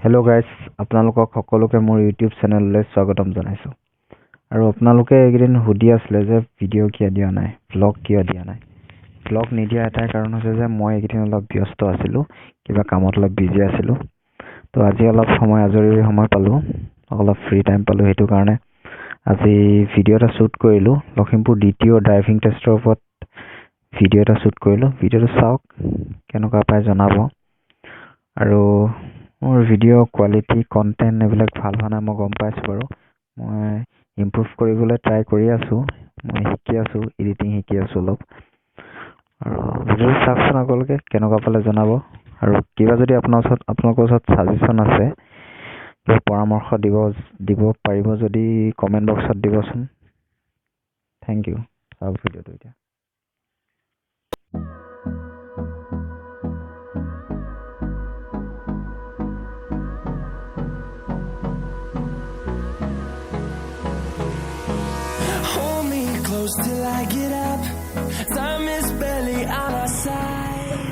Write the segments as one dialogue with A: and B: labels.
A: Hello' guys, আপোনালোকক সকলোকে মোৰ ইউটিউব চেনেললৈ স্বাগতম জনাইছোঁ। আৰু আপোনালোকে এইকেইদিন সুধি আছিলে যে ভিডিঅ' কিয় দিয়া নাই, ভ্লগ কিয় দিয়া নাই। ভ্লগ নিদিয়া এটাই কাৰণ হৈছে যে মই এইকেইদিন অলপ ব্যস্ত আছিলোঁ, কিবা কামত অলপ বিজি আছিলোঁ। তো আজি অলপ আজৰি সময় পালোঁ, অলপ ফ্ৰী টাইম পালোঁ, সেইটো কাৰণে আজি ভিডিঅ' এটা শ্বুট কৰিলোঁ। লখিমপুৰ DTO ড্ৰাইভিং টেষ্টৰ ওপৰত ভিডিঅ' এটা শ্বুট কৰিলোঁ। ভিডিঅ'টো চাওক, কেনেকুৱা পাই জনাব। আৰু মোৰ ভিডিঅ' কোৱালিটি, কণ্টেণ্ট এইবিলাক ভাল হোৱা নাই, মই গম পাইছোঁ বাৰু। মই ইম্প্ৰুভ কৰিবলৈ ট্ৰাই কৰি আছোঁ, মই শিকি আছোঁ, এডিটিং শিকি আছোঁ অলপ। আৰু ভিডিঅ'টো চাওকচোন আপোনালোকে, কেনেকুৱা পালে জনাব। আৰু কিবা যদি আপোনালোকৰ ওচৰত ছাজেশ্যন আছে, কিবা পৰামৰ্শ দিব পাৰিব যদি কমেণ্ট বক্সত দিবচোন। Thank you. চাওক ভিডিঅ'টো এতিয়া।
B: Till I get up, time is barely on our side.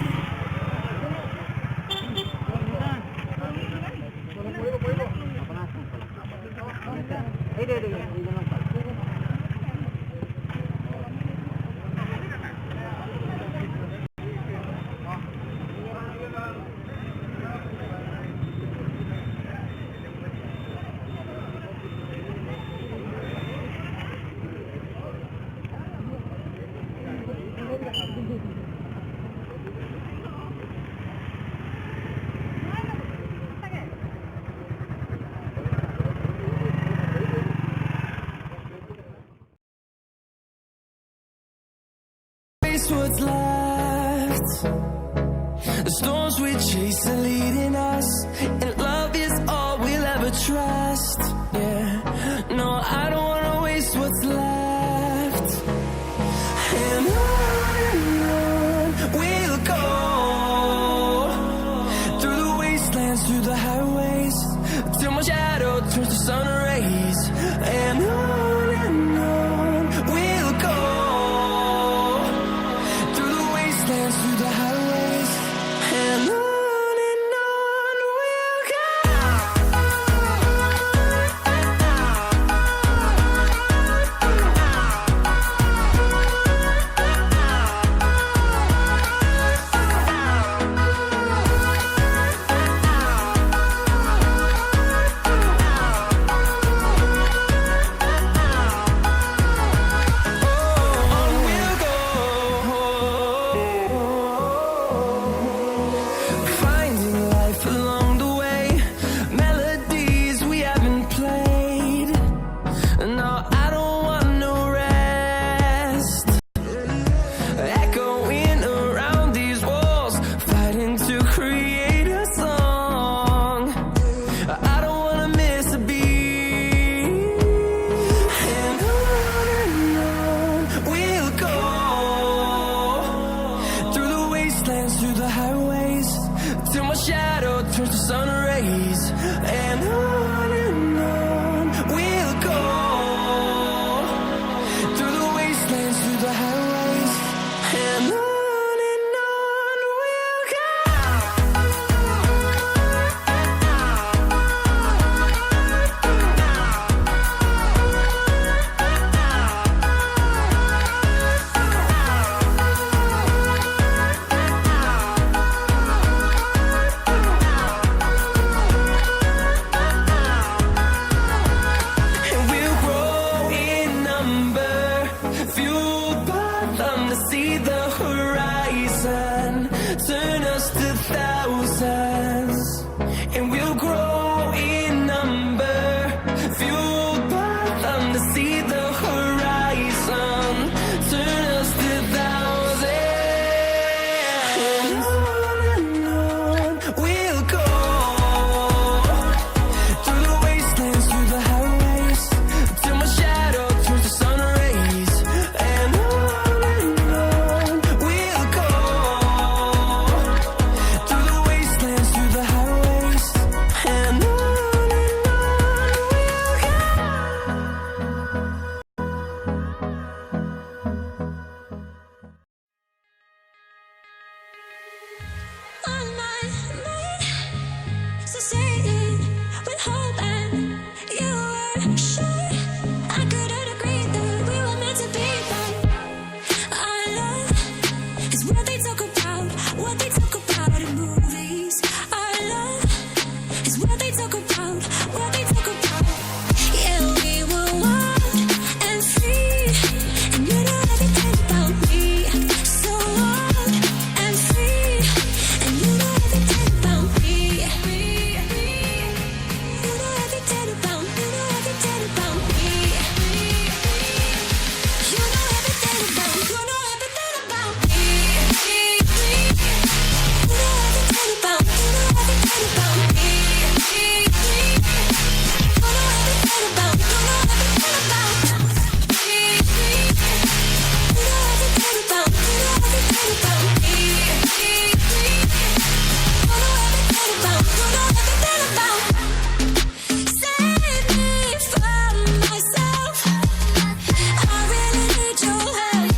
B: What's left? The storms we chase are leading us, and love is all we'll ever trust. Yeah, no, I don't wanna waste what's left. And on we'll go, through the wastelands, through the highways, till my shadow turns to sun rays. And on we'll go, through the highways, and on talk about, what they talk about. Yeah, we were wild and free, and you know everything about me. So wild and free, and you know everything about me. You know everything about, you know everything about me. You know everything about, you know everything about me. You know everything about, you know everything about me. You know everything about, you know everything about me. You know everything about, you know everything about me. You know everything about, you know everything about. Save me from myself. I really need your help.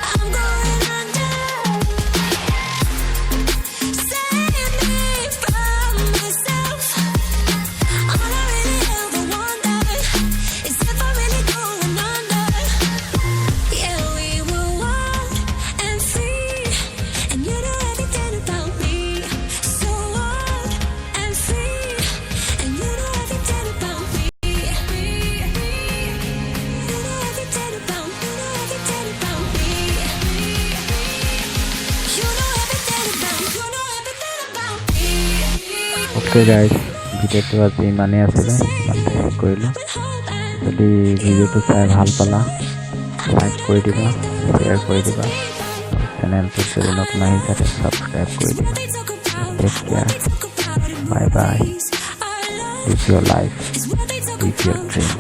B: I'm going under. Save me from myself. All I really ever wondered is if I'm really going under. Yeah, we were wild and free, and you know everything about me. So wild and free, and you know everything about me. You know everything about, you know everything about me. You know everything about, you know everything about me.
A: Okay guys, ভিডিওটো আজি ইমানেই আছিলে, ইমানতে শেষ কৰিলোঁ। যদি ভিডিওটো চাই ভাল পালা, লাইক কৰি দিবা, শ্বেয়াৰ কৰি দিবা, চেনেলটো যদি নতুন আহিছে ছাবস্ক্ৰাইব কৰি দিবা। Take care, bye bye. Live your life, live your dream.